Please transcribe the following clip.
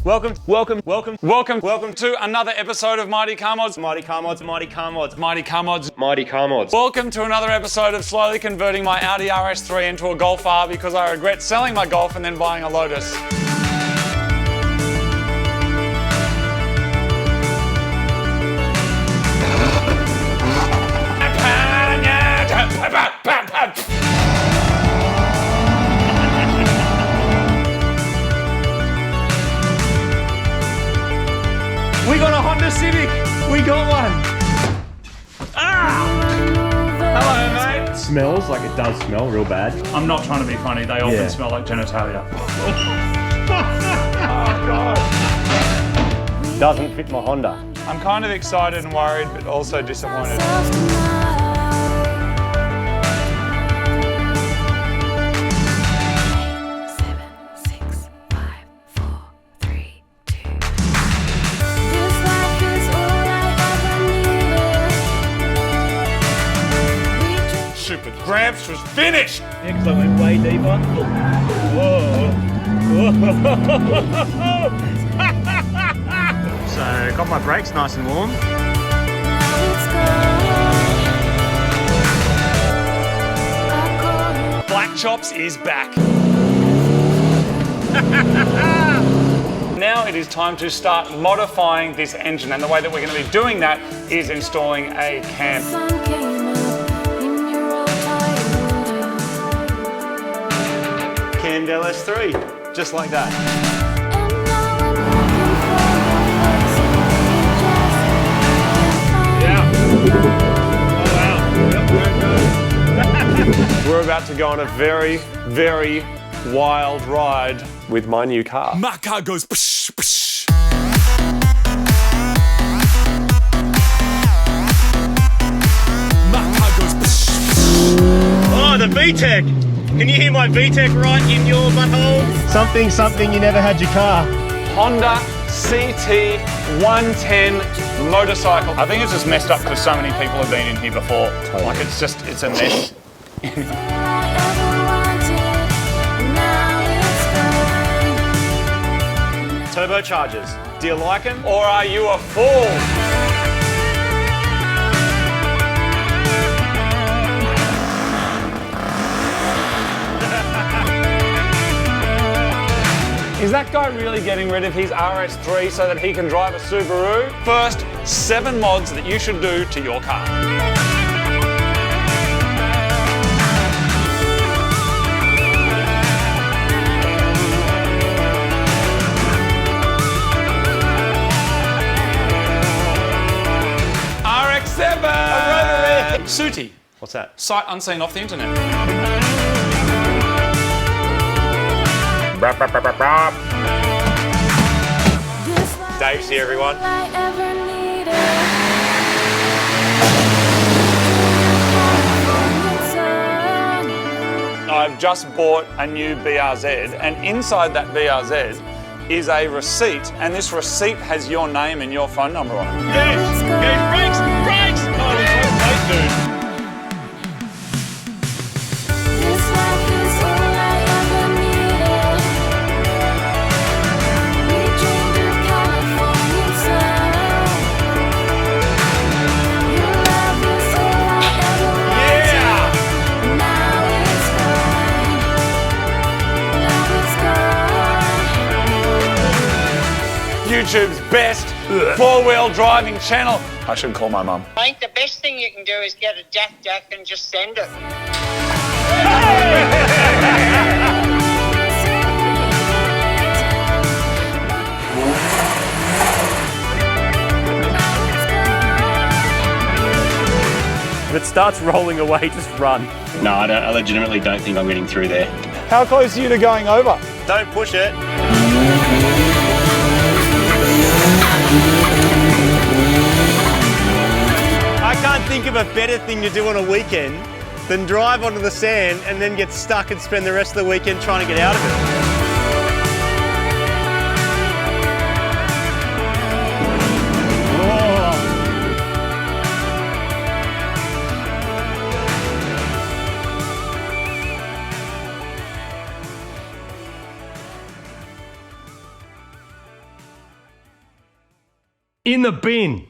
Welcome to another episode of Mighty Car Mods. Mighty Car Mods, Mighty Car Mods. Mighty Car Mods. Mighty Car Mods. Welcome to another episode of slowly converting my Audi RS3 into a Golf R because I regret selling my Golf and then buying a Lotus. We got a Honda Civic. We got one. Hello, mate. Smells like it does smell real bad. I'm not trying to be funny. They often smell like genitalia. Oh, God. Doesn't fit my Honda. I'm kind of excited and worried, but also disappointed. Super Gramps was finished. Yeah, because I went way deeper. Whoa. So, got my brakes nice and warm. Black Chops is back. Now it is time to start modifying this engine, and the way that we're going to be doing that is installing a cam. Cammed LS3, just like that. Yeah. Oh wow. We're about to go on a very, very wild ride with my new car. My car goes psh, psh. My car goes psh, psh. Oh, the VTEC! Can you hear my VTEC right in your butthole? Something, you never had your car. Honda CT 110 motorcycle. I think it's just messed up because so many people have been in here before. Totally. Like it's a mess. Turbochargers. Do you like them? Or are you a fool? Is that guy really getting rid of his RS3 so that he can drive a Subaru? First, 7 mods that you should do to your car. RX-7! Sooty. What's that? Sight unseen off the internet. Dave's here, everyone. I've just bought a new BRZ, and inside that BRZ is a receipt, and this receipt has your name and your phone number on it. Yes! Brakes! Oh, this whole dude. YouTube's best 4-wheel driving channel. I should call my mum. I think the best thing you can do is get a jack and just send it. If it starts rolling away, just run. No, I legitimately don't think I'm getting through there. How close are you to going over? Don't push it. I can't think of a better thing to do on a weekend than drive onto the sand and then get stuck and spend the rest of the weekend trying to get out of it. In the bin.